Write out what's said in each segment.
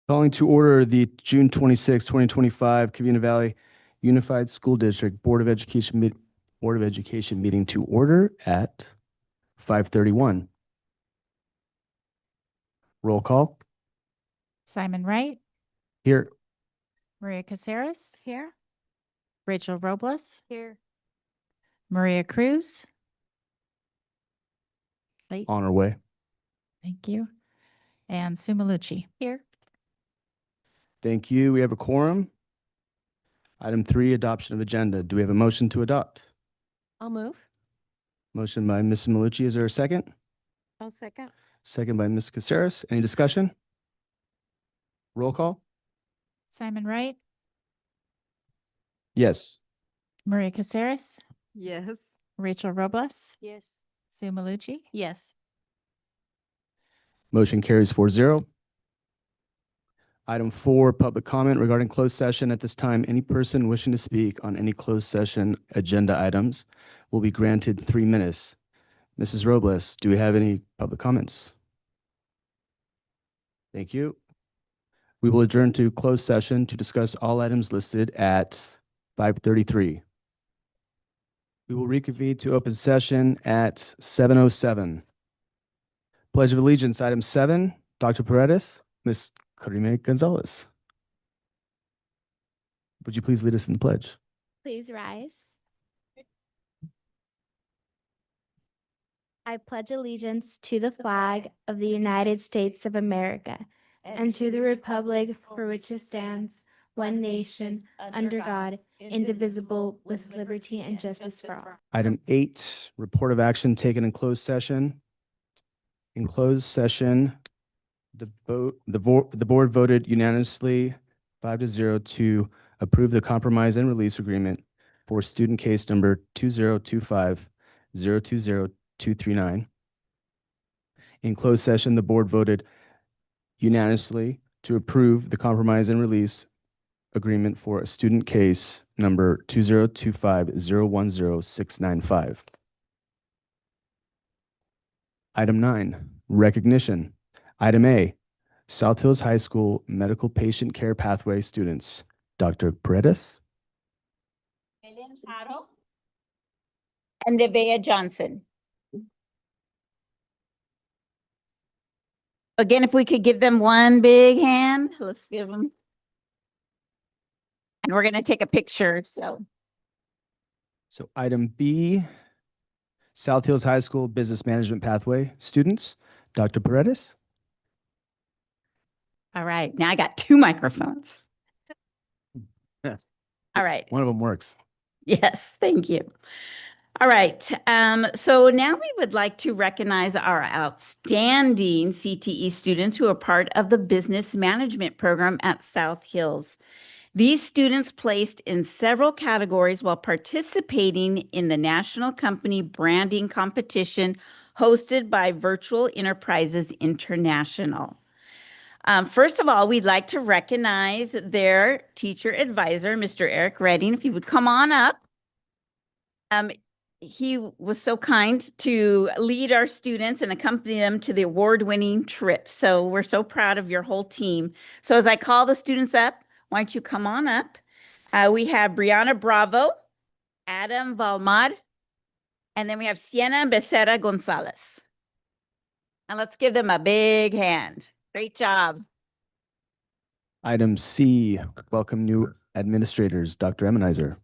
Calling to order the June 26, 2025 Covina-Valley Unified School District Board of Education meeting to order at 5:31. Roll call. Simon Wright, Here. Maria Caceres, Here. Rachel Robles, Here. Maria Cruz. Late. On our way. Thank you. And Sue Malucci. Here. Thank you. We have a quorum. Item 3, adoption of agenda. Do we have a motion to adopt? I'll move. Motion by Ms. Malucci. Is there a second? I'll second. Second by Ms. Caceres. Any discussion? Roll call. Simon Wright, Yes. Maria Caceres, Yes. Rachel Robles, Yes. Sue Malucci. Yes. Motion carries 4-0. Item 4, public comment regarding closed session. At this time, any person wishing to speak on any closed session agenda items will be granted 3 minutes. Mrs. Robles, do we have any public comments? Thank you. We will adjourn to closed session to discuss all items listed at 5:33. We will reconvene to open session at 7:07. Pledge of Allegiance, item 7, Dr. Paredes, Ms. Karime Gonzalez. Would you please lead us in the pledge? Please rise. I pledge allegiance to the flag of the United States of America and to the republic for which it stands, one nation, under God, indivisible, with liberty and justice for all. Item 8, report of action taken in closed session. In closed session, the board voted unanimously 5-0 to approve the compromise and release agreement for student case number 2025-020-239. In closed session, the board voted unanimously to approve the compromise and release agreement for a student case number 2025-010-695. Item 9, recognition. Item A, South Hills High School Medical Patient Care Pathway students. Dr. Paredes. Ellen Haro and Nevaeh Johnson. Again, if we could give them one big hand, let's give them. And we're going to take a picture, so. So item B, South Hills High School Business Management Pathway students. Dr. Paredes. All right, now I got 2 microphones. All right. One of them works. Yes, thank you. All right, so now we would like to recognize our outstanding CTE students who are part of the business management program at South Hills. These students placed in several categories while participating in the National Company Branding Competition hosted by Virtual Enterprises International. First of all, we'd like to recognize their teacher advisor, Mr. Eric Redding. If you would come on up. He was so kind to lead our students and accompany them to the award-winning trip. So we're so proud of your whole team. So as I call the students up, why don't you come on up? We have Brianna Bravo, Adam Valmar, and then we have Sienna Becerra Gonzalez. And let's give them a big hand. Great job. Item C, welcome new administrators. Dr. Emmenizer.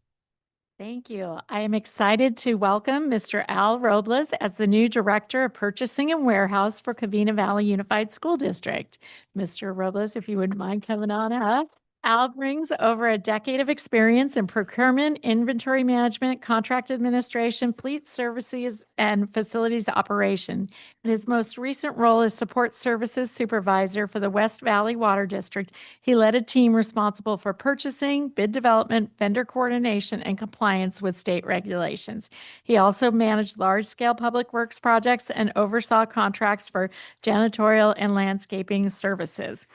Thank you. I am excited to welcome Mr. Al Robles as the new Director of Purchasing and Warehouse for Covina-Valley Unified School District. Mr. Robles, if you wouldn't mind coming on up. Al brings over a decade of experience in procurement, inventory management, contract administration, fleet services, and facilities operation. In his most recent role as support services supervisor for the West Valley Water District, he led a team responsible for purchasing, bid development, vendor coordination, and compliance with state regulations. He also managed large-scale public works projects and oversaw contracts for janitorial and landscaping services.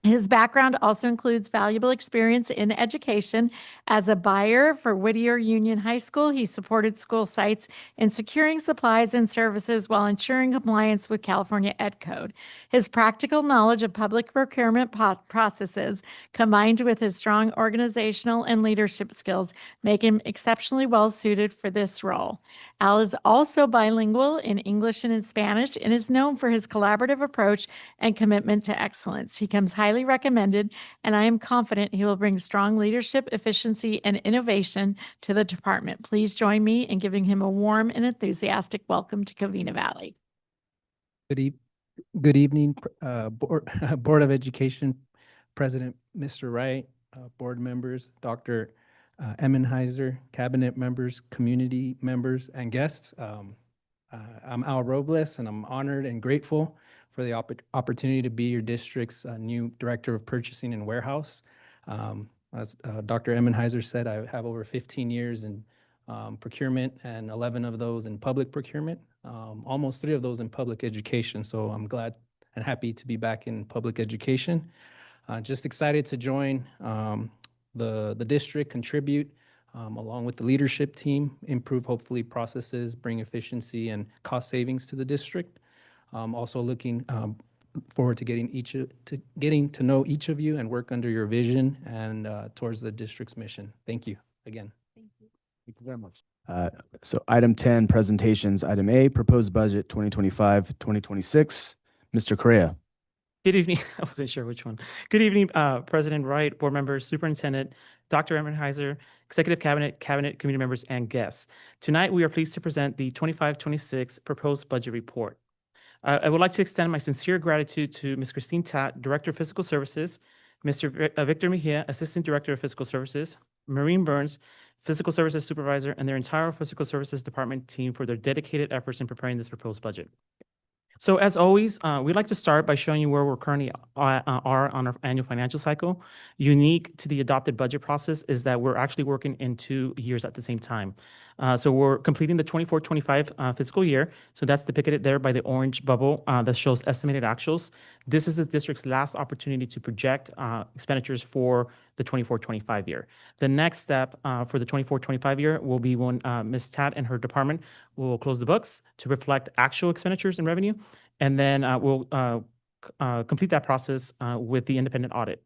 His background also includes valuable experience in education. As a buyer for Whittier Union High School, he supported school sites in securing supplies and services while ensuring compliance with California Ed Code. His practical knowledge of public procurement processes, combined with his strong organizational and leadership skills, make him exceptionally well suited for this role. Al is also bilingual in English and in Spanish and is known for his collaborative approach and commitment to excellence. He comes highly recommended, and I am confident he will bring strong leadership, efficiency, and innovation to the department. Please join me in giving him a warm and enthusiastic welcome to Covina-Valley. Good evening, Board of Education President, Mr. Wright, board members, Dr. Emmenheiser, cabinet members, community members, and guests. I'm Al Robles, and I'm honored and grateful for the opportunity to be your district's new Director of Purchasing and Warehouse. As Dr. Emmenheiser said, I have over 15 years in procurement and 11 of those in public procurement, almost 3 of those in public education. So I'm glad and happy to be back in public education. Just excited to join the district, contribute along with the leadership team, improve hopefully processes, bring efficiency and cost savings to the district. Also looking forward to getting to know each of you and work under your vision and towards the district's mission. Thank you again. Thank you very much. So item 10, presentations. Item A, proposed budget 2025-2026. Mr. Correa. Good evening. I wasn't sure which one. Good evening, President Wright, board members, superintendent, Dr. Emmenheiser, executive cabinet, committee members, and guests. Tonight, we are pleased to present the 25-26 proposed budget report. I would like to extend my sincere gratitude to Ms. Christine Tat, Director of Fiscal Services, Mr. Victor Mejia, Assistant Director of Fiscal Services, Maureen Burns, Fiscal Services Supervisor, and their entire Fiscal Services Department team for their dedicated efforts in preparing this proposed budget. So as always, we'd like to start by showing you where we're currently are on our annual financial cycle. Unique to the adopted budget process is that we're actually working in 2 years at the same time. So we're completing the 24-25 fiscal year. So that's depicted there by the orange bubble that shows estimated actuals. This is the district's last opportunity to project expenditures for the 24-25 year. The next step for the 24-25 year will be when Ms. Tat and her department will close the books to reflect actual expenditures and revenue, and then we'll complete that process with the independent audit.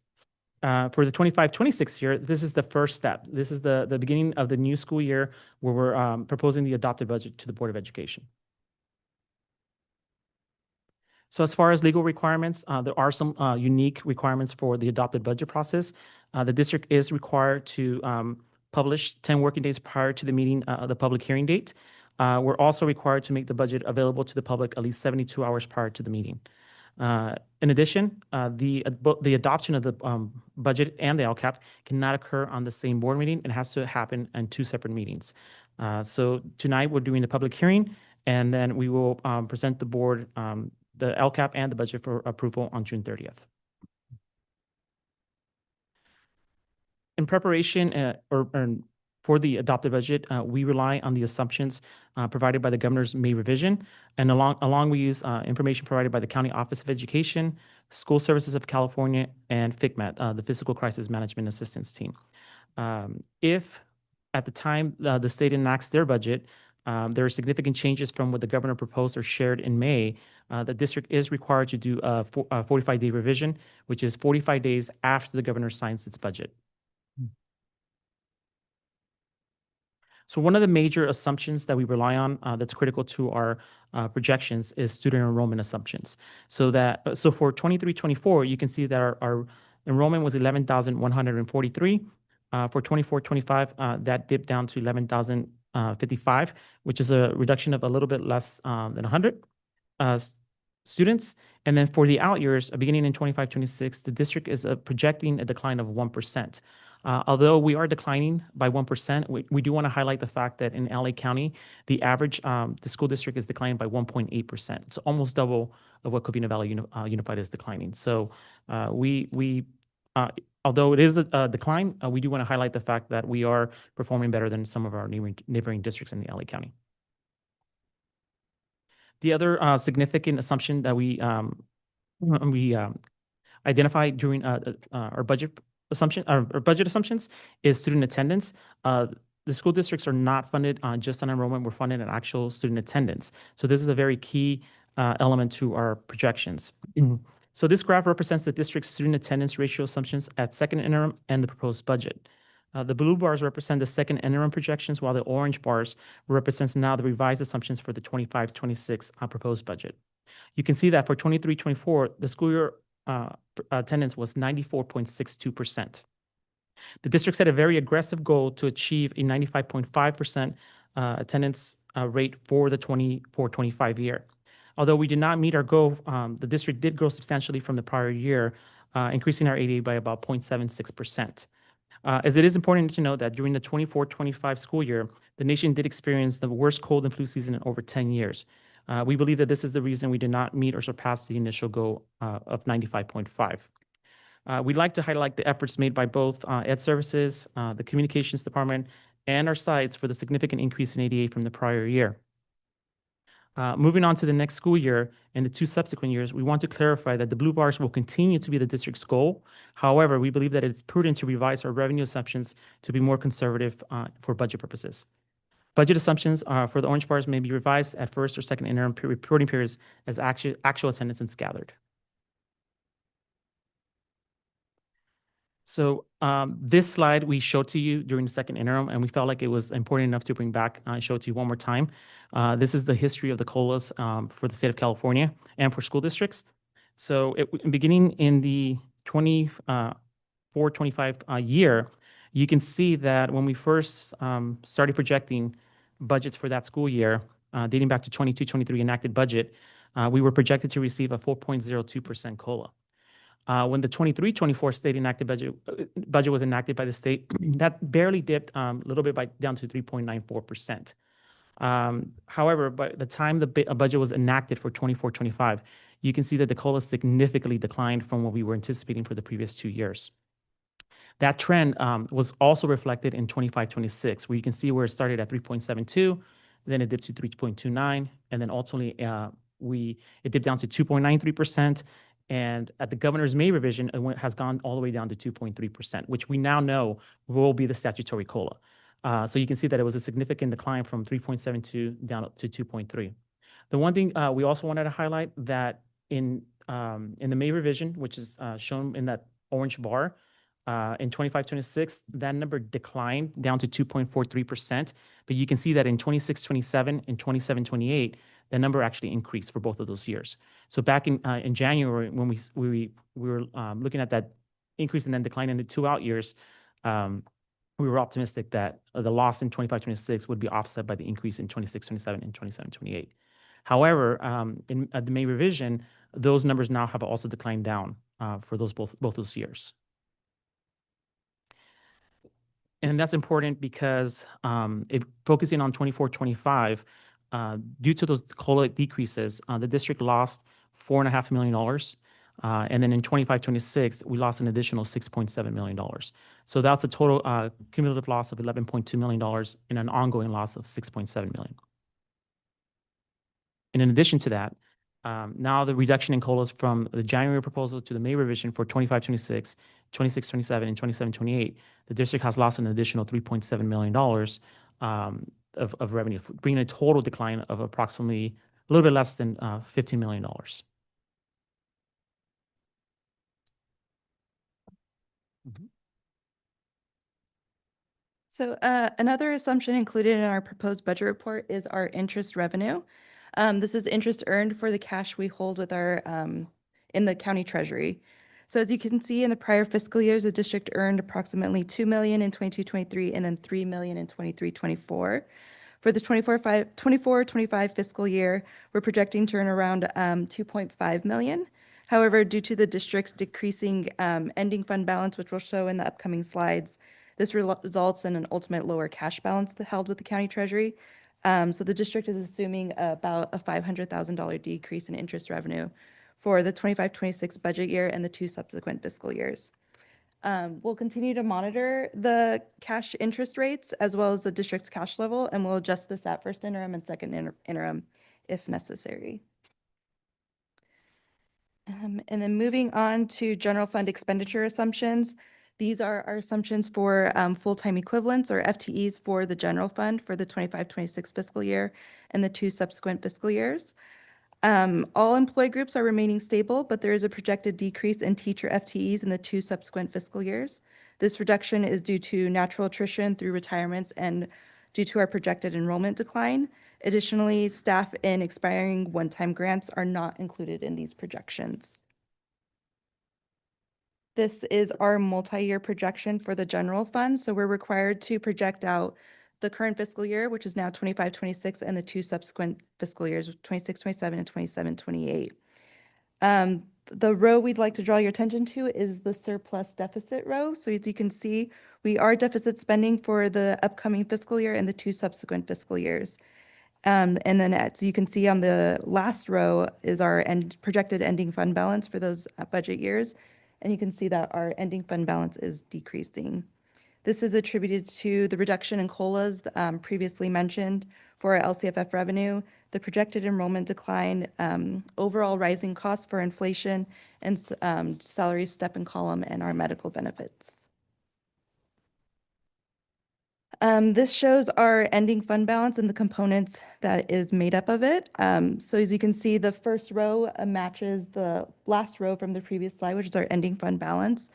For the 25-26 year, this is the first step. This is the beginning of the new school year where we're proposing the adopted budget to the Board of Education. So as far as legal requirements, there are some unique requirements for the adopted budget process. The district is required to publish 10 working days prior to the meeting, the public hearing date. We're also required to make the budget available to the public at least 72 hours prior to the meeting. In addition, the adoption of the budget and the LCAP cannot occur on the same board meeting. It has to happen in 2 separate meetings. So tonight we're doing the public hearing, and then we will present the board the LCAP and the budget for approval on June 30th. In preparation for the adopted budget, we rely on the assumptions provided by the governor's May revision, and along we use information provided by the County Office of Education, School Services of California, and FCMAT, the Physical Crisis Management Assistance Team. If at the time the state enacts their budget, there are significant changes from what the governor proposed or shared in May, the district is required to do a 45-day revision, which is 45 days after the governor signs its budget. So one of the major assumptions that we rely on that's critical to our projections is student enrollment assumptions. So for 23-24, you can see that our enrollment was 11,143. For 24-25, that dipped down to 11,055, which is a reduction of a little bit less than 100 students. And then for the out years, beginning in 25-26, the district is projecting a decline of 1%. Although we are declining by 1%, we do want to highlight the fact that in LA County, the average, the school district is declining by 1.8%. It's almost double of what Covina-Valley Unified is declining. So although it is a decline, we do want to highlight the fact that we are performing better than some of our neighboring districts in the LA County. The other significant assumption that we identified during our budget assumptions is student attendance. The school districts are not funded just on enrollment, we're funded on actual student attendance. So this is a very key element to our projections. So this graph represents the district's student attendance ratio assumptions at second interim and the proposed budget. The blue bars represent the second interim projections, while the orange bars represents now the revised assumptions for the 25-26 proposed budget. You can see that for 23-24, the school year attendance was 94.62%. The district set a very aggressive goal to achieve a 95.5% attendance rate for the 24-25 year. Although we did not meet our goal, the district did grow substantially from the prior year, increasing our ADA by about 0.76%. As it is important to note that during the 24-25 school year, the nation did experience the worst cold and flu season in over 10 years. We believe that this is the reason we did not meet or surpass the initial goal of 95.5. We'd like to highlight the efforts made by both Ed Services, the Communications Department, and our sites for the significant increase in ADA from the prior year. Moving on to the next school year and the 2 subsequent years, we want to clarify that the blue bars will continue to be the district's goal. However, we believe that it's prudent to revise our revenue assumptions to be more conservative for budget purposes. Budget assumptions for the orange bars may be revised at first or second interim reporting periods as actual attendance is gathered. So this slide we showed to you during the second interim, and we felt like it was important enough to bring back and show it to you one more time. This is the history of the COLAs for the state of California and for school districts. So beginning in the 24-25 year, you can see that when we first started projecting budgets for that school year, dating back to 22-23 enacted budget, we were projected to receive a 4.02% COLA. When the 23-24 state enacted budget was enacted by the state, that barely dipped a little bit down to 3.94%. However, by the time the budget was enacted for 24-25, you can see that the COLA significantly declined from what we were anticipating for the previous 2 years. That trend was also reflected in 25-26, where you can see where it started at 3.72, then it dipped to 3.29, and then ultimately it dipped down to 2.93%. And at the governor's May revision, has gone all the way down to 2.3%, which we now know will be the statutory COLA. So you can see that it was a significant decline from 3.72 down to 2.3. The one thing we also wanted to highlight that in the May revision, which is shown in that orange bar, in 25-26, that number declined down to 2.43%. But you can see that in 26-27 and 27-28, the number actually increased for both of those years. So back in January, when we were looking at that increase and then decline in the 2 out years, we were optimistic that the loss in 25-26 would be offset by the increase in 26-27 and 27-28. However, at the May revision, those numbers now have also declined down for both those years. And that's important because focusing on 24-25, due to those COLA decreases, the district lost $4.5 million. And then in 25-26, we lost an additional $6.7 million. So that's a total cumulative loss of $11.2 million and an ongoing loss of $6.7 million. And in addition to that, now the reduction in COLAs from the January proposal to the May revision for 25-26, 26-27, and 27-28, the district has lost an additional $3.7 million of revenue, bringing a total decline of approximately a little bit less than $15 million. So another assumption included in our proposed budget report is our interest revenue. This is interest earned for the cash we hold with our in the county treasury. So as you can see in the prior fiscal years, the district earned approximately $2 million in 22-23 and then $3 million in 23-24. For the 24-25 fiscal year, we're projecting to earn around $2.5 million. However, due to the district's decreasing ending fund balance, which we'll show in the upcoming slides, this results in an ultimate lower cash balance held with the county treasury. So the district is assuming about a $500,000 decrease in interest revenue for the 25-26 budget year and the 2 subsequent fiscal years. We'll continue to monitor the cash interest rates as well as the district's cash level, and we'll adjust this at first interim and second interim if necessary. And then moving on to general fund expenditure assumptions. These are our assumptions for full-time equivalents or FTEs for the general fund for the 25-26 fiscal year and the 2 subsequent fiscal years. All employee groups are remaining stable, but there is a projected decrease in teacher FTEs in the 2 subsequent fiscal years. This reduction is due to natural attrition through retirements and due to our projected enrollment decline. Additionally, staff in expiring one-time grants are not included in these projections. This is our multi-year projection for the general fund, so we're required to project out the current fiscal year, which is now 25-26, and the 2 subsequent fiscal years, 26-27 and 27-28. The row we'd like to draw your attention to is the surplus deficit row. So as you can see, we are deficit spending for the upcoming fiscal year and the 2 subsequent fiscal years. And then as you can see on the last row is our projected ending fund balance for those budget years. And you can see that our ending fund balance is decreasing. This is attributed to the reduction in COLAs previously mentioned for our LCFF revenue, the projected enrollment decline, overall rising costs for inflation, and salaries step and column, and our medical benefits. This shows our ending fund balance and the components that is made up of it. So as you can see, the first row matches the last row from the previous slide, which is our ending fund balance.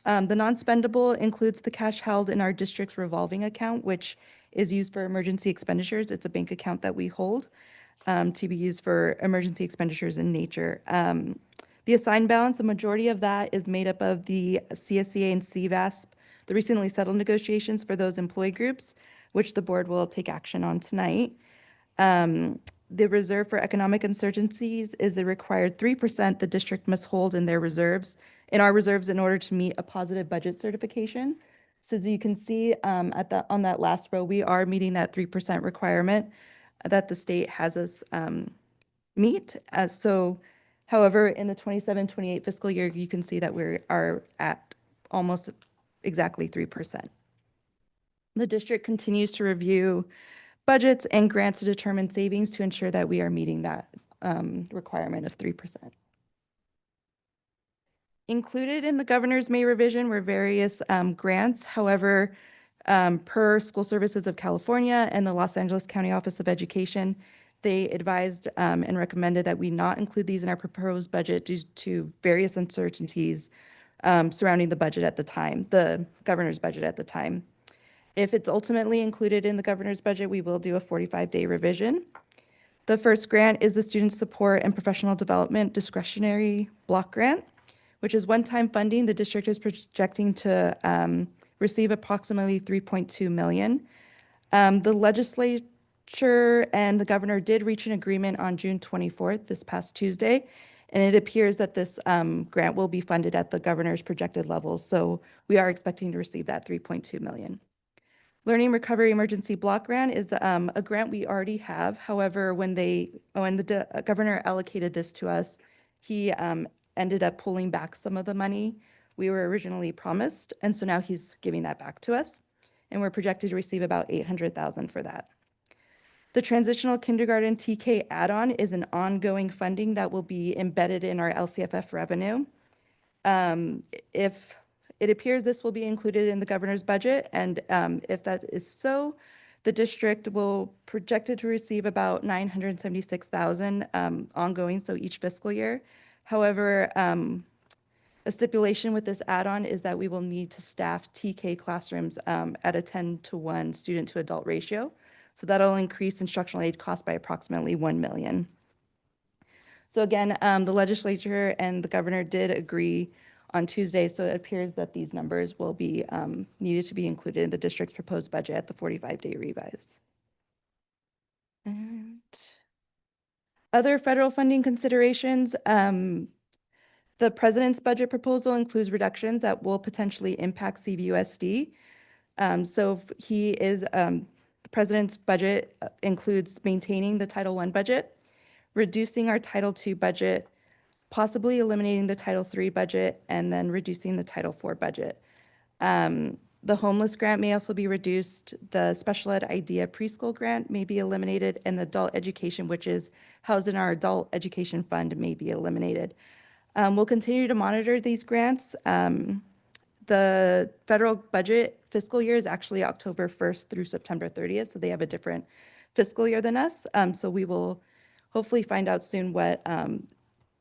The non-spendable includes the cash held in our district's revolving account, which is used for emergency expenditures. It's a bank account that we hold to be used for emergency expenditures in nature. The assigned balance, a majority of that is made up of the CSCA and CVASP, the recently settled negotiations for those employee groups, which the board will take action on tonight. The reserve for economic uncertainties is the required 3% the district must hold in their reserves, in our reserves, in order to meet a positive budget certification. So as you can see on that last row, we are meeting that 3% requirement that the state has us meet. However, in the 27-28 fiscal year, you can see that we are at almost exactly 3%. The district continues to review budgets and grants to determine savings to ensure that we are meeting that requirement of 3%. Included in the governor's May revision were various grants. However, per School Services of California and the Los Angeles County Office of Education, they advised and recommended that we not include these in our proposed budget due to various uncertainties surrounding the budget at the time, the governor's budget at the time. If it's ultimately included in the governor's budget, we will do a 45-day revision. The first grant is the Student Support and Professional Development Discretionary Block Grant, which is one-time funding. The district is projecting to receive approximately $3.2 million. The legislature and the governor did reach an agreement on June 24th, this past Tuesday, and it appears that this grant will be funded at the governor's projected levels. So we are expecting to receive that $3.2 million. Learning Recovery Emergency Block Grant is a grant we already have. However, when the governor allocated this to us, he ended up pulling back some of the money we were originally promised, and so now he's giving that back to us, and we're projected to receive about $800,000 for that. The Transitional Kindergarten TK add-on is an ongoing funding that will be embedded in our LCFF revenue. If it appears this will be included in the governor's budget, and if that is so, the district will projected to receive about $976,000 ongoing, so each fiscal year. However, a stipulation with this add-on is that we will need to staff TK classrooms at a 10-to-1 student-to-adult ratio. So that'll increase instructional aid costs by approximately $1 million. So again, the legislature and the governor did agree on Tuesday, so it appears that these numbers will be needed to be included in the district's proposed budget at the 45-day revise. And other federal funding considerations, the president's budget proposal includes reductions that will potentially impact CVUSD. The president's budget includes maintaining the Title I budget, reducing our Title II budget, possibly eliminating the Title III budget, and then reducing the Title IV budget. The homeless grant may also be reduced. The special ed IDEA preschool grant may be eliminated, and the adult education, which is housed in our adult education fund, may be eliminated. We'll continue to monitor these grants. The federal budget fiscal year is actually October 1st through September 30th, so they have a different fiscal year than us. So we will hopefully find out soon what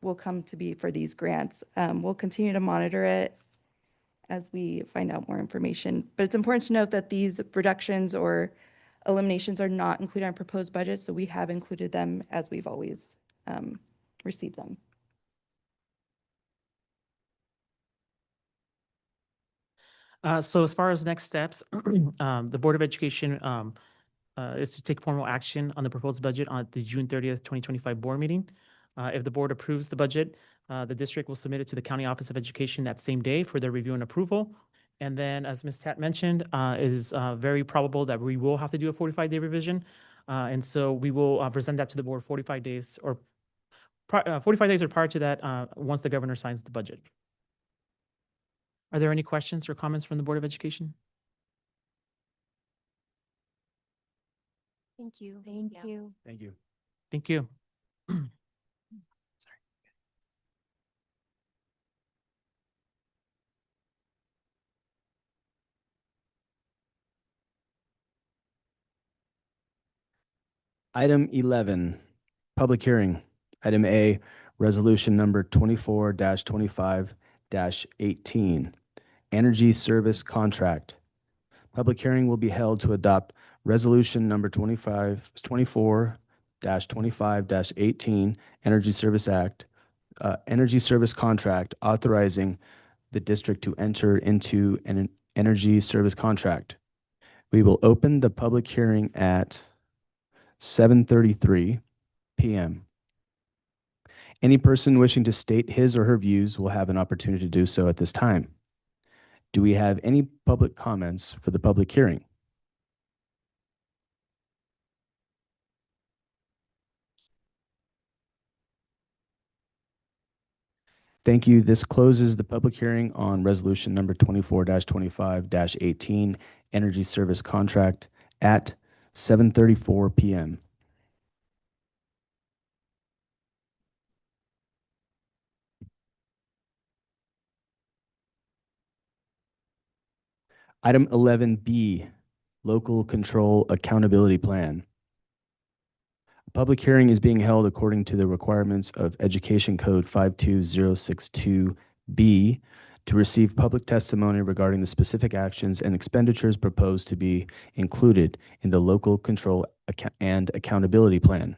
will come to be for these grants. We'll continue to monitor it as we find out more information. But it's important to note that these reductions or eliminations are not included on proposed budget, so we have included them as we've always received them. So as far as next steps, the Board of Education is to take formal action on the proposed budget on the June 30th, 2025 board meeting. If the board approves the budget, the district will submit it to the County Office of Education that same day for their review and approval. And then, as Ms. Tat mentioned, it is very probable that we will have to do a 45-day revision. And so we will present that to the board 45 days or 45 days or prior to that, once the governor signs the budget. Are there any questions or comments from the Board of Education? Thank you. Thank you. Thank you. Thank you. Item 11, public hearing. Item A, resolution number 24-25-18, energy service contract. Public hearing will be held to adopt resolution number 24-25-18, Energy Service Act, Energy Service Contract authorizing the district to enter into an energy service contract. We will open the public hearing at 7:33 p.m. Any person wishing to state his or her views will have an opportunity to do so at this time. Do we have any public comments for the public hearing? Thank you. This closes the public hearing on resolution number 24-25-18, Energy Service Contract at 7:34 p.m. Item 11B, Local Control Accountability Plan. A public hearing is being held according to the requirements of Education Code 52062B to receive public testimony regarding the specific actions and expenditures proposed to be included in the Local Control and Accountability Plan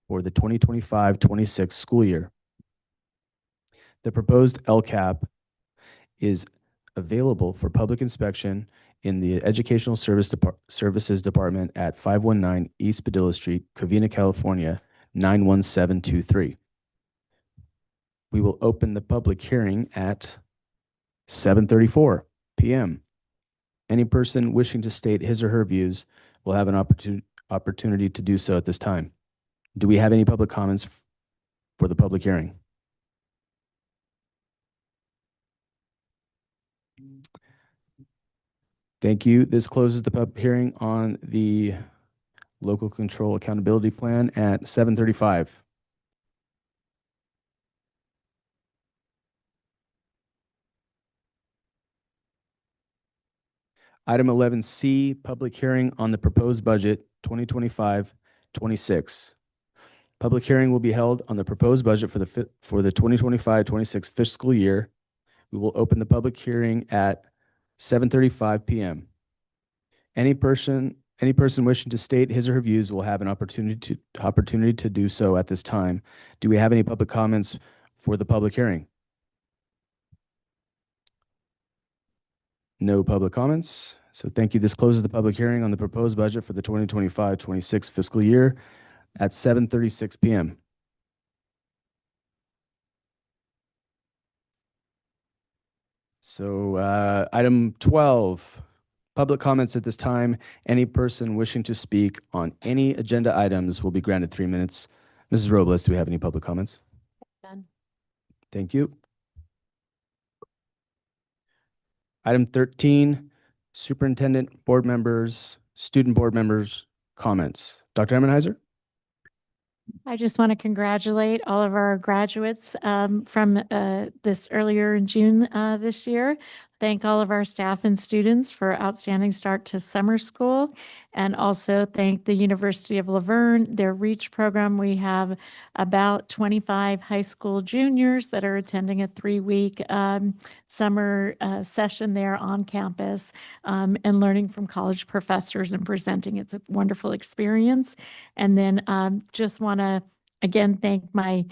for the 2025-26 school year. The proposed LCAP is available for public inspection in the Educational Services Department at 519 East Padilla Street, Covina, California, 91723. We will open the public hearing at 7:34 p.m. Any person wishing to state his or her views will have an opportunity to do so at this time. Do we have any public comments for the public hearing? Thank you. This closes the public hearing on the Local Control Accountability Plan at 7:35. Item 11C, public hearing on the proposed budget 2025-26. Public hearing will be held on the proposed budget for the 2025-26 fiscal year. We will open the public hearing at 7:35 p.m. Any person wishing to state his or her views will have an opportunity to do so at this time. Do we have any public comments for the public hearing? No public comments. So thank you. This closes the public hearing on the proposed budget for the 2025-26 fiscal year at 7:36 p.m. So item 12, public comments at this time. Any person wishing to speak on any agenda items will be granted 3 minutes. Mrs. Robles, do we have any public comments? None. Thank you. Item 13, superintendent, board members, student board members, comments. Dr. Emmenheiser? I just want to congratulate all of our graduates from this earlier in June this year. Thank all of our staff and students for outstanding start to summer school, and also thank the University of Laverne, their REACH program. We have about 25 high school juniors that are attending a 3-week summer session there on campus and learning from college professors and presenting. It's a wonderful experience. And then just want to again thank my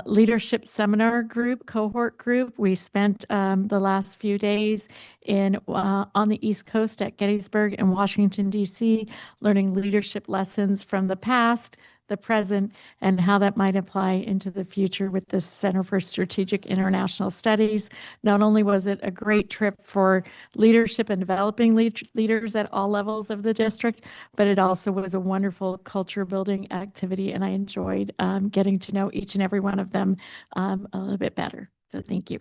leadership seminar group, cohort group. We spent the last few days in on the East Coast at Gettysburg and Washington, D.C., learning leadership lessons from the past, the present, and how that might apply into the future with the Center for Strategic International Studies. Not only was it a great trip for leadership and developing leaders at all levels of the district, but it also was a wonderful culture building activity, and I enjoyed getting to know each and every one of them a little bit better. So thank you.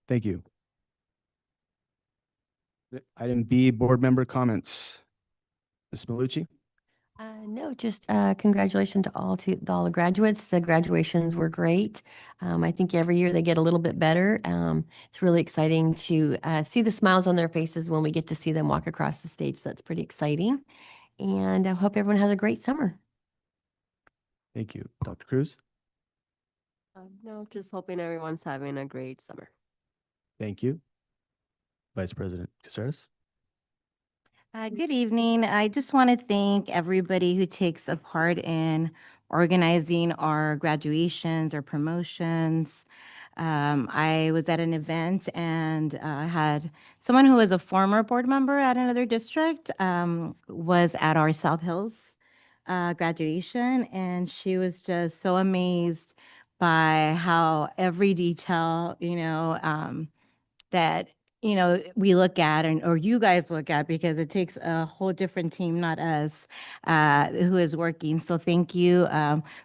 Thank you. Item B, board member comments. Ms. Malucci? No, just congratulations to all the graduates. The graduations were great. I think every year they get a little bit better. It's really exciting to see the smiles on their faces when we get to see them walk across the stage. So that's pretty exciting. And I hope everyone has a great summer. Thank you. Dr. Cruz? No, just hoping everyone's having a great summer. Thank you. Vice President Caceres? Good evening. I just want to thank everybody who takes a part in organizing our graduations or promotions. I was at an event and had someone who was a former board member at another district was at our South Hills graduation, and she was just so amazed by how every detail, that we look at, and or you guys look at, because it takes a whole different team, not us, who is working. So thank you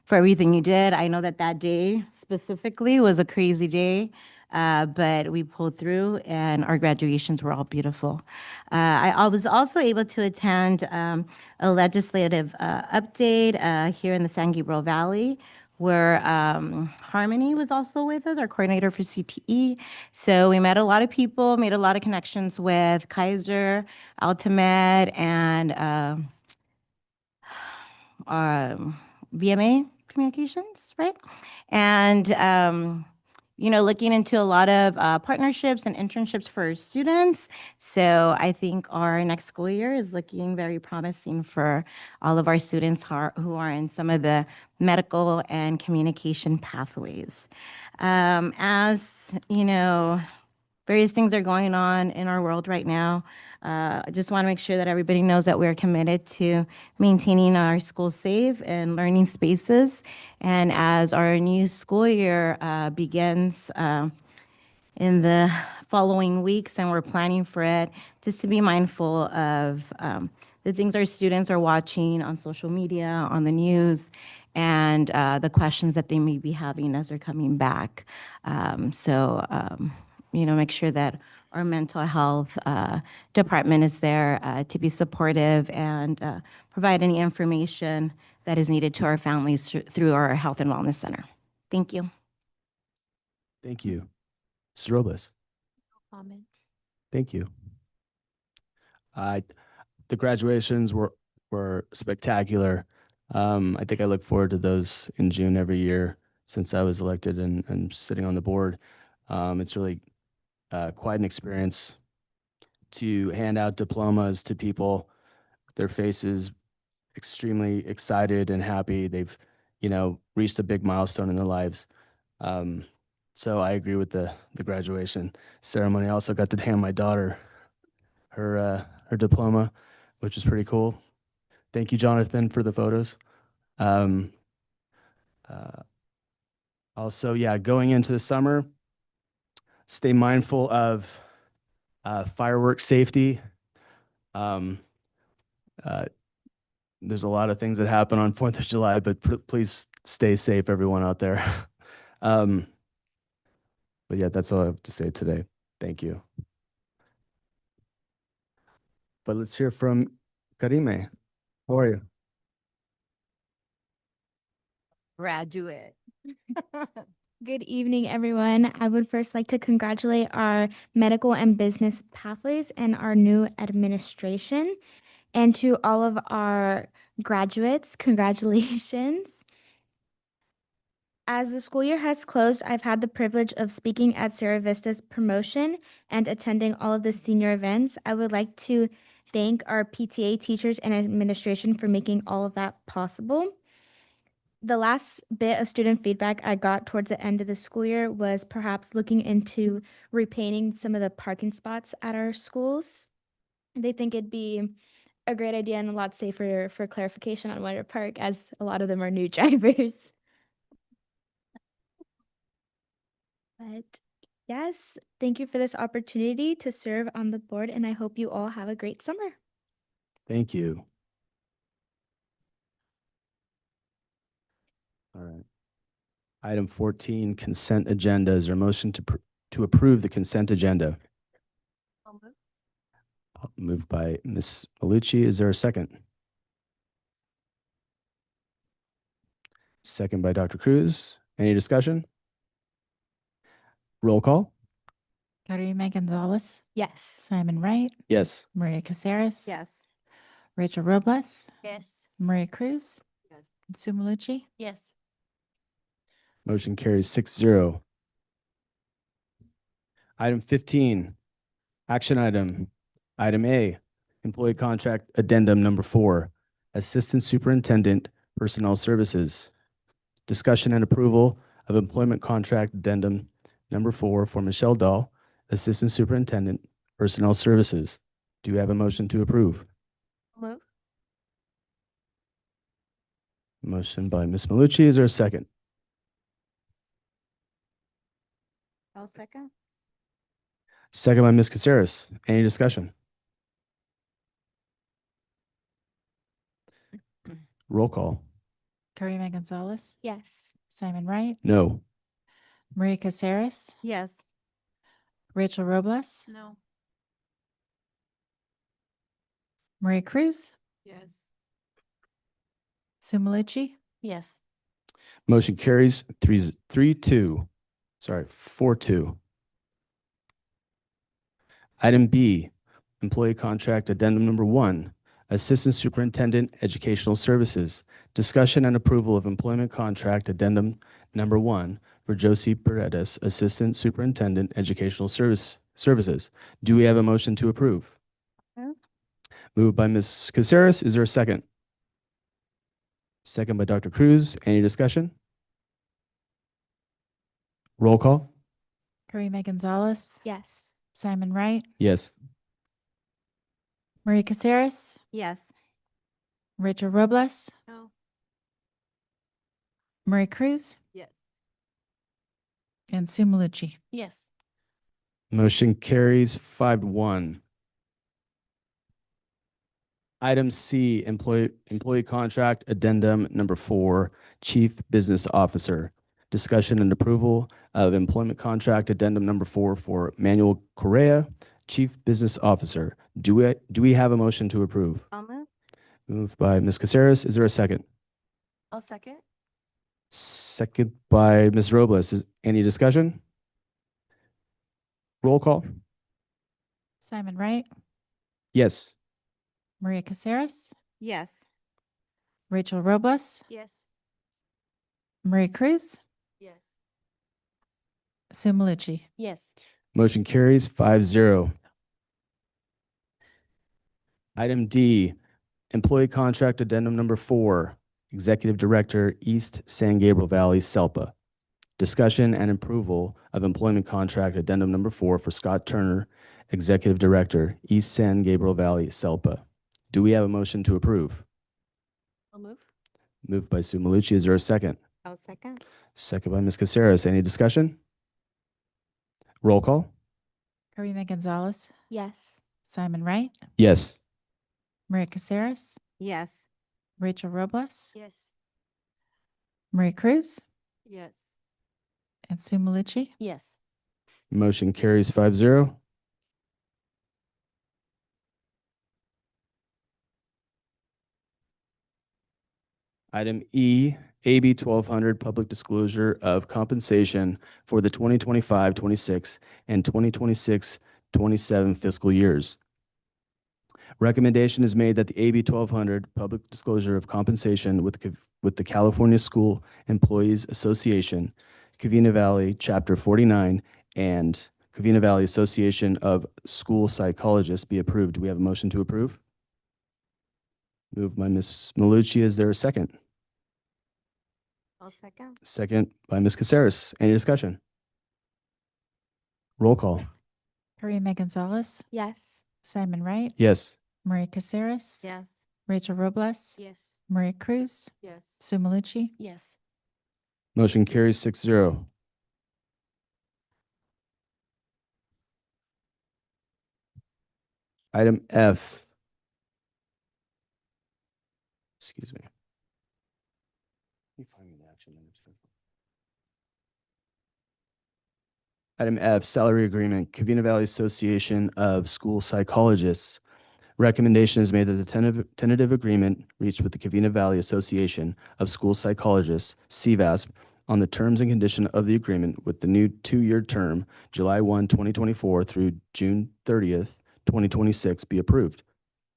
for everything you did. I know that that day specifically was a crazy day, but we pulled through, and our graduations were all beautiful. I was also able to attend a legislative update here in the San Gabriel Valley, where Harmony was also with us, our coordinator for CTE. So we met a lot of people, made a lot of connections with Kaiser, Altamed, and VMA Communications, right? And, looking into a lot of partnerships and internships for students. So I think our next school year is looking very promising for all of our students who are in some of the medical and communication pathways. As various things are going on in our world right now. I just want to make sure that everybody knows that we're committed to maintaining our school safe and learning spaces. And as our new school year begins in the following weeks, and we're planning for it, just to be mindful of the things our students are watching on social media, on the news, and the questions that they may be having as they're coming back. Make sure that our mental health department is there to be supportive and provide any information that is needed to our families through our health and wellness center. Thank you. Thank you. Mrs. Robles? Comments. Thank you. The graduations were spectacular. I think I look forward to those in June every year since I was elected and sitting on the board. It's really quite an experience to hand out diplomas to people, their faces extremely excited and happy. They've, reached a big milestone in their lives. So I agree with the graduation ceremony. I also got to hand my daughter her diploma, which is pretty cool. Thank you, Jonathan, for the photos. Also, going into the summer, stay mindful of fireworks safety. There's a lot of things that happen on 4th of July, but please stay safe, everyone out there. But yeah, that's all I have to say today. Thank you. But let's hear from Karime. How are you? Graduate. Good evening, everyone. I would first like to congratulate our medical and business pathways and our new administration. And to all of our graduates, congratulations. As the school year has closed, I've had the privilege of speaking at Sierra Vista's promotion and attending all of the senior events. I would like to thank our PTA teachers and administration for making all of that possible. The last bit of student feedback I got towards the end of the school year was perhaps looking into repainting some of the parking spots at our schools. They think it'd be a great idea and a lot safer for clarification on Winter Park, as a lot of them are new drivers. But yes, thank you for this opportunity to serve on the board, and I hope you all have a great summer. Thank you. All right. Item 14, consent agenda. Is there a motion to approve the consent agenda? Moved by Ms. Malucci. Is there a second? Second by Dr. Cruz. Any discussion? Roll call? Karima Gonzalez, Yes. Simon Wright, Yes. Maria Caceres. Yes. Rachel Robles, Yes. Maria Cruz. Yes. Sue Malucci. Yes. Motion carries 6-0. Item 15, action item. Item A, employee contract addendum number 4, Assistant Superintendent, Personnel Services. Discussion and approval of employment contract addendum number 4 for Michelle Dahl, Assistant Superintendent, Personnel Services. Do you have a motion to approve? Move. Motion by Ms. Malucci. Is there a second? I'll second. Second by Ms. Caceres. Any discussion? Roll call. Karima Gonzalez, Yes. Simon Wright, No. Maria Caceres, Yes. Rachel Robles, No. Maria Cruz, Yes. Sue Malucci. Yes. Motion carries 3-2. Sorry, 4-2. Item B, employee contract addendum number 1, Assistant Superintendent, Educational Services. Discussion and approval of employment contract addendum number 1 for Josie Paredes, Assistant Superintendent, Educational Services. Do we have a motion to approve? Move. Moved by Ms. Caceres. Is there a second? Second by Dr. Cruz. Any discussion? Roll call? Karima Gonzalez, Yes. Simon Wright, Yes. Maria Caceres, Yes. Rachel Robles, No. Maria Cruz, Yes. and Sue Malucci. Yes. Motion carries 5-1. Item C, employee contract addendum number 4, Chief Business Officer. Discussion and approval of employment contract addendum number 4 for Manuel Correa, Chief Business Officer. Do we have a motion to approve? I'll move. Moved by Ms. Caceres. Is there a second? I'll second. Second by Ms. Robles. Is any discussion? Roll call? Simon Wright, Yes. Maria Caceres, Yes. Rachel Robles, Yes. Maria Cruz, Yes. Sue Malucci. Yes. Motion carries 5-0. Item D, employee contract addendum number 4, Executive Director, East San Gabriel Valley, SELPA. Discussion and approval of employment contract addendum number 4 for Scott Turner, Executive Director, East San Gabriel Valley, SELPA. Do we have a motion to approve? I'll move. Moved by Sue Malucci. Is there a second? I'll second. Second by Ms. Caceres. Any discussion? Roll call? Karima Gonzalez, Yes. Simon Wright, Yes. Maria Caceres, Yes. Rachel Robles, Yes. Maria Cruz, Yes. and Sue Malucci. Yes. Motion carries 5-0. Item E, AB 1200 Public Disclosure of Compensation for the 2025-26 and 2026-27 fiscal years. Recommendation is made that the AB 1200 Public Disclosure of Compensation with the California School Employees Association, Covina-Valley Chapter 49, and Covina-Valley Association of School Psychologists be approved. Do we have a motion to approve? Moved by Ms. Malucci. Is there a second? I'll second. Second by Ms. Caceres. Any discussion? Roll call. Karima Gonzalez, Yes. Simon Wright, Yes. Maria Caceres, Yes. Rachel Robles, Yes. Maria Cruz, Yes. Sue Malucci. Yes. Motion carries 6-0. Item F. Excuse me. Can you find me the action items? Item F, salary agreement, Covina-Valley Association of School Psychologists. Recommendation is made that the tentative agreement reached with the Covina-Valley Association of School Psychologists, CVASP, on the terms and condition of the agreement with the new 2-year term, July 1, 2024 through June 30th, 2026, be approved.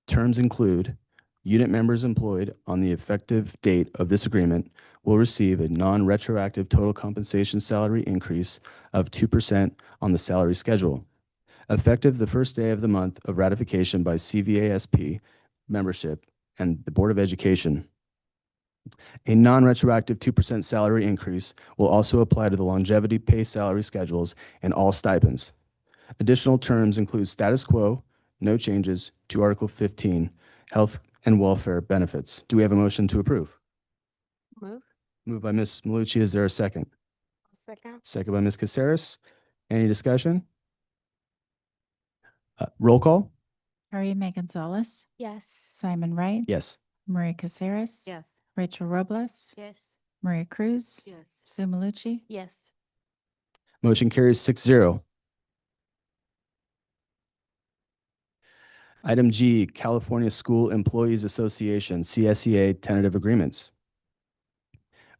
Terms include unit members employed on the effective date of this agreement will receive a non-retroactive total compensation salary increase of 2% on the salary schedule, effective the first day of the month of ratification by CVASP membership and the Board of Education. A non-retroactive 2% salary increase will also apply to the longevity pay salary schedules and all stipends. Additional terms include status quo, no changes to Article 15, health and welfare benefits. Do we have a motion to approve? Move. Moved by Ms. Malucci. Is there a second? I'll second. Second by Ms. Caceres. Any discussion? Roll call? Karima Gonzalez, Yes. Simon Wright, Yes. Maria Caceres, Yes. Rachel Robles, Yes. Maria Cruz, Yes. Sue Malucci. Yes. Motion carries 6-0. Item G, California School Employees Association, CSEA tentative agreements.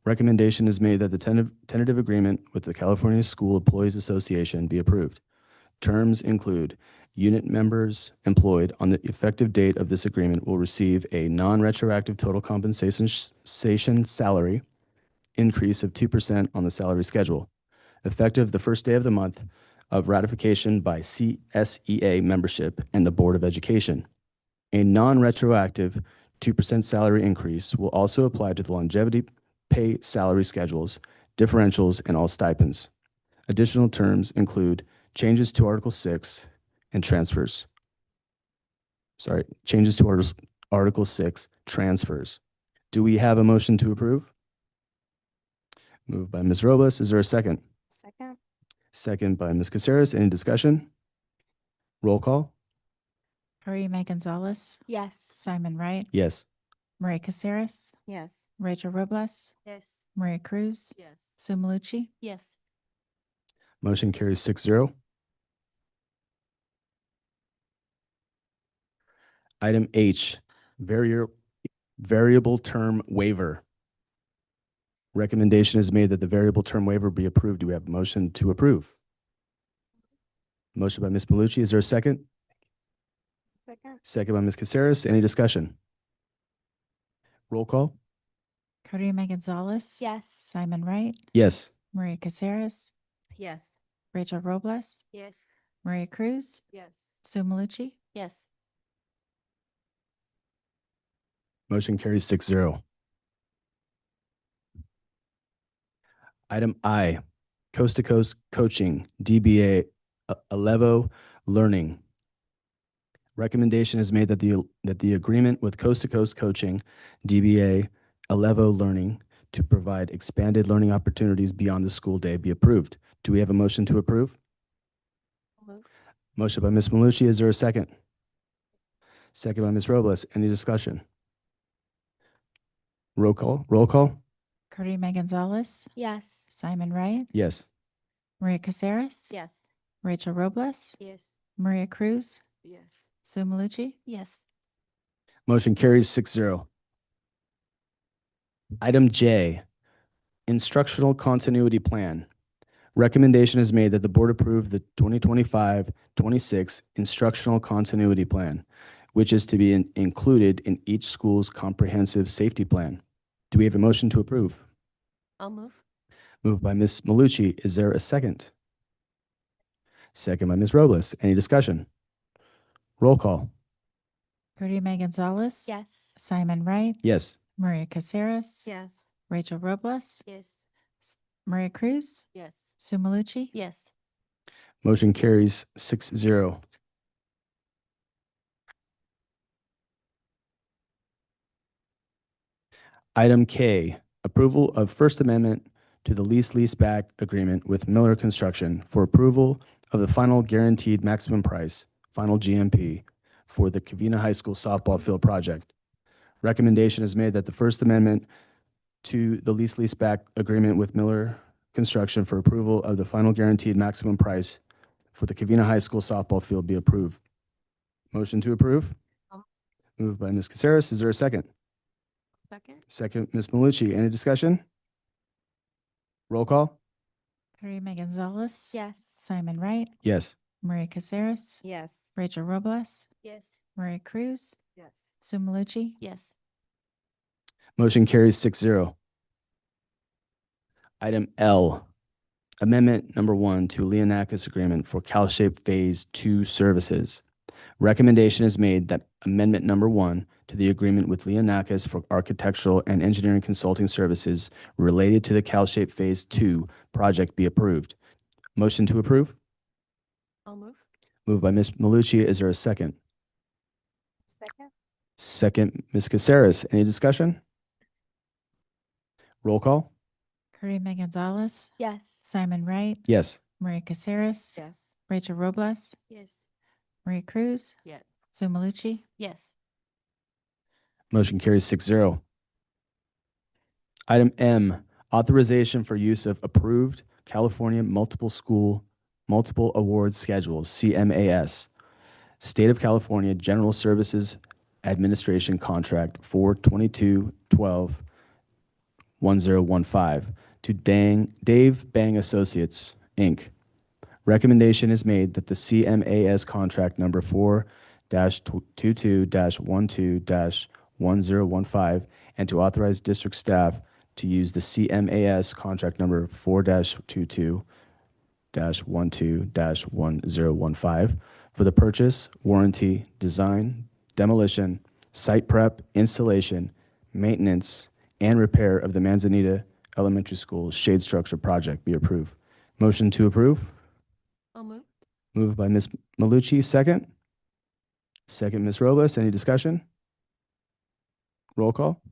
Recommendation is made that the tentative agreement with the California School Employees Association be approved. Terms include unit members employed on the effective date of this agreement will receive a non-retroactive total compensation salary increase of 2% on the salary schedule, effective the first day of the month of ratification by CSEA membership and the Board of Education. A non-retroactive 2% salary increase will also apply to the longevity pay salary schedules, differentials, and all stipends. Additional terms include changes to Article 6 and transfers. Changes to Article 6 transfers. Do we have a motion to approve? Moved by Ms. Robles. Is there a second? Second. Second by Ms. Caceres. Any discussion? Roll call? Karima Gonzalez, Yes. Simon Wright, Yes. Maria Caceres, Yes. Rachel Robles, Yes. Maria Cruz, Yes. Sue Malucci. Yes. Motion carries 6-0. Item H, variable term waiver. Recommendation is made that the variable term waiver be approved. Do we have a motion to approve? Motion by Ms. Malucci. Is there a second? Second. Second by Ms. Caceres. Any discussion? Roll call? Karima Gonzalez, Yes. Simon Wright, Yes. Maria Caceres, Yes. Rachel Robles, Yes. Maria Cruz, Yes. Sue Malucci. Yes. Motion carries 6-0. Item I, Coast to Coast Coaching, DBA Alevo Learning. Recommendation is made that the agreement with Coast to Coast Coaching, DBA Alevo Learning, to provide expanded learning opportunities beyond the school day be approved. Do we have a motion to approve? Move. Motion by Ms. Malucci. Is there a second? Second by Ms. Robles. Any discussion? Roll call? Roll call? Karima Gonzalez, Yes. Simon Wright, Yes. Maria Caceres, Yes. Rachel Robles, Yes. Maria Cruz, Yes. Sue Malucci. Yes. Motion carries 6-0. Item J, Instructional Continuity Plan. Recommendation is made that the board approve the 2025-26 Instructional Continuity Plan, which is to be included in each school's comprehensive safety plan. Do we have a motion to approve? I'll move. Moved by Ms. Malucci. Is there a second? Second by Ms. Robles. Any discussion? Roll call. Cardy Gonzalez. Yes. Simon Wright. Yes. Maria Caceres. Yes. Rachel Robles. Yes. Maria Cruz. Yes. Sue Malucci. Yes. Motion carries 6-0. Item K, approval of First Amendment to the lease-leaseback agreement with Miller Construction for approval of the final guaranteed maximum price, final GMP, for the Covina High School softball field project. Recommendation is made that the First Amendment to the lease-leaseback agreement with Miller Construction for approval of the final guaranteed maximum price for the Covina High School softball field be approved. Motion to approve? Moved by Ms. Caceres. Is there a second? Second. Second, Ms. Malucci. Any discussion? Roll call? Cardy Gonzalez. Yes. Simon Wright. Yes. Maria Caceres. Yes. Rachel Robles. Yes. Maria Cruz. Yes. Sue Malucci. Yes. Motion carries 6-0. Item L, Amendment Number 1 to Leonakis Agreement for CalShape Phase 2 Services. Recommendation is made that Amendment Number 1 to the agreement with Leonakis for architectural and engineering consulting services related to the CalShape Phase 2 project be approved. Motion to approve? I'll move. Moved by Ms. Malucci. Is there a second? Second. Second, Ms. Caceres. Any discussion? Roll call? Cardy Gonzalez. Yes. Simon Wright. Yes. Maria Caceres. Yes. Rachel Robles. Yes. Maria Cruz. Yes. Sue Malucci. Yes. Motion carries 6-0. Item M, authorization for use of approved California multiple awards schedules, CMAS, State of California General Services Administration Contract 4/22/12/1015 to Dave Bang Associates, Inc. Recommendation is made that the CMAS contract number 4-22-12-1015 and to authorize district staff to use the CMAS contract number 4-22-12-1015 for the purchase, warranty, design, demolition, site prep, installation, maintenance, and repair of the Manzanita Elementary School shade structure project be approved. Motion to approve? I'll move. Moved by Ms. Malucci, second. Second, Ms. Robles. Any discussion? Roll call?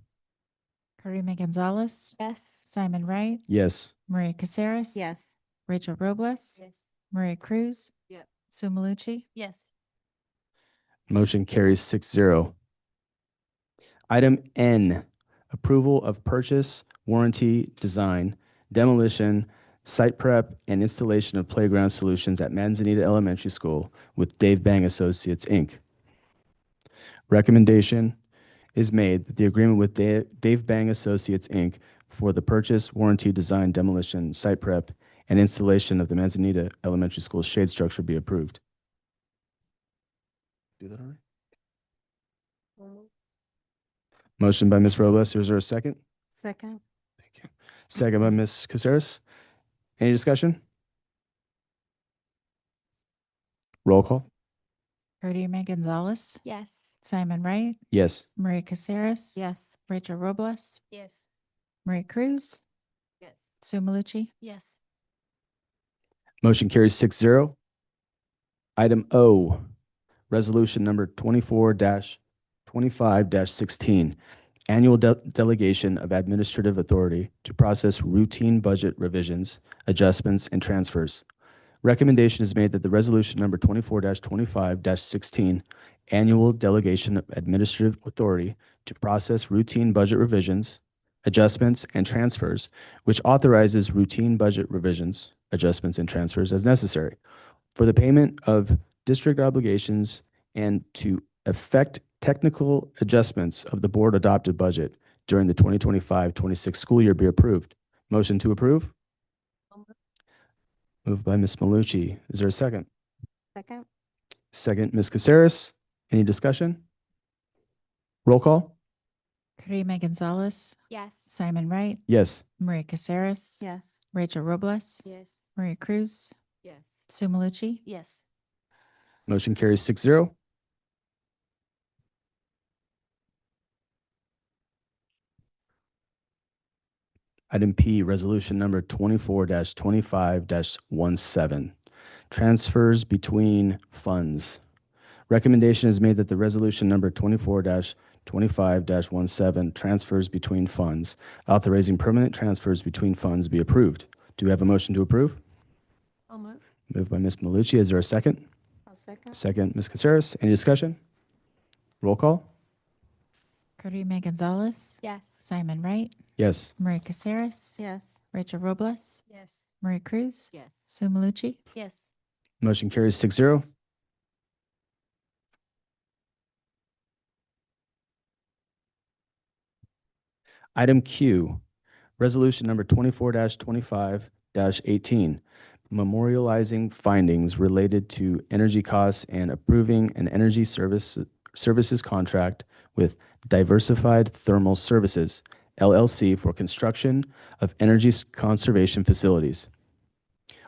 Cardy Gonzalez. Yes. Simon Wright. Yes. Maria Caceres. Yes. Rachel Robles. Yes. Maria Cruz. Yes. Sue Malucci. Yes. Motion carries 6-0. Item N, approval of purchase, warranty, design, demolition, site prep, and installation of playground solutions at Manzanita Elementary School with Dave Bang Associates, Inc. Recommendation is made that the agreement with Dave Bang Associates, Inc. for the purchase, warranty, design, demolition, site prep, and installation of the Manzanita Elementary School shade structure be approved. Do that already? Motion by Ms. Robles. Is there a second? Second. Thank you. Second by Ms. Caceres. Any discussion? Roll call? Cardy Gonzalez. Yes. Simon Wright. Yes. Maria Caceres. Yes. Rachel Robles. Yes. Maria Cruz. Yes. Sue Malucci. Yes. Motion carries 6-0. Item O, resolution number 24-25-16, annual delegation of administrative authority to process routine budget revisions, adjustments, and transfers. Recommendation is made that the resolution number 24-25-16, annual delegation of administrative authority to process routine budget revisions, adjustments, and transfers, which authorizes routine budget revisions, adjustments, and transfers as necessary for the payment of district obligations and to effect technical adjustments of the board adopted budget during the 2025-26 school year be approved. Motion to approve? Moved by Ms. Malucci. Is there a second? Second. Second, Ms. Caceres. Any discussion? Roll call? Karima Gonzalez, Yes. Simon Wright, Yes. Maria Caceres, Yes. Rachel Robles, Yes. Maria Cruz, Yes. Sue Malucci, Yes. Motion carries 6-0. Item P, resolution number 24-25-17, transfers between funds. Recommendation is made that the resolution number 24-25-17, transfers between funds, authorizing permanent transfers between funds, be approved. Do we have a motion to approve? I'll move. Moved by Ms. Malucci. Is there a second? I'll second. Second, Ms. Caceres. Any discussion? Roll call? Karima Gonzalez, Yes. Simon Wright, Yes. Maria Caceres, Yes. Rachel Robles, Yes. Maria Cruz, Yes. Sue Malucci, Yes. Motion carries 6-0. Item Q, resolution number 24-25-18, memorializing findings related to energy costs and approving an energy services contract with Diversified Thermal Services, LLC, for construction of energy conservation facilities.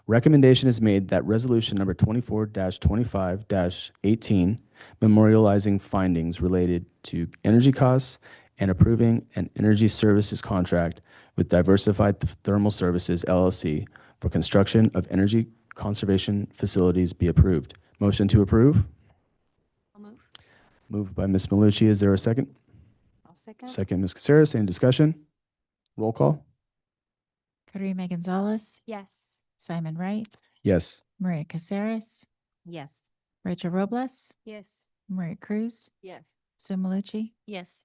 Recommendation is made that resolution number 24-25-18, memorializing findings related to energy costs and approving an energy services contract with Diversified Thermal Services, LLC, for construction of energy conservation facilities be approved. Motion to approve? I'll move. Moved by Ms. Malucci. Is there a second? I'll second. Second, Ms. Caceres. Any discussion? Roll call? Karima Gonzalez, Yes. Simon Wright, Yes. Maria Caceres, Yes. Rachel Robles, Yes. Maria Cruz, Yes. Sue Malucci, Yes.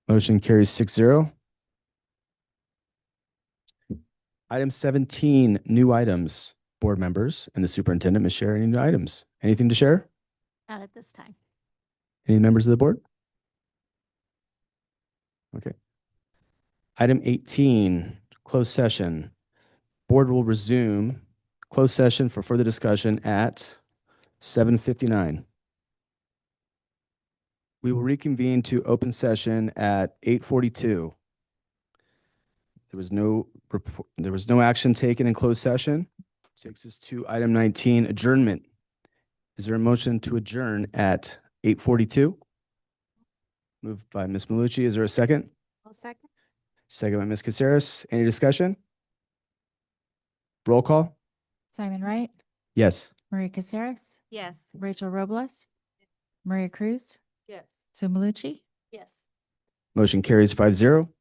Motion carries 6-0. Item 17, new items. Board members and the superintendent may share any new items. Anything to share? Not at this time. Any members of the board? Okay. Item 18, closed session. Board will resume closed session for further discussion at 7:59. We will reconvene to open session at 8:42. There was no action taken in closed session. Takes us to item 19, adjournment. Is there a motion to adjourn at 8:42? Moved by Ms. Malucci. Is there a second? I'll second. Second by Ms. Caceres. Any discussion? Roll call? Simon Wright, Yes. Maria Caceres, Yes. Rachel Robles, Maria Cruz, Yes. Sue Malucci, Yes. Motion carries 5-0.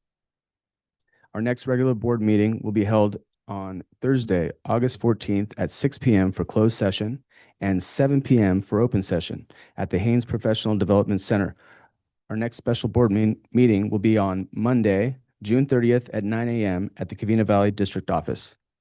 Our next regular board meeting will be held on Thursday, August 14th at 6 p.m. for closed session and 7 p.m. for open session at the Haynes Professional Development Center. Our next special board meeting will be on Monday, June 30th at 9 a.m. at the Covina-Valley District Office.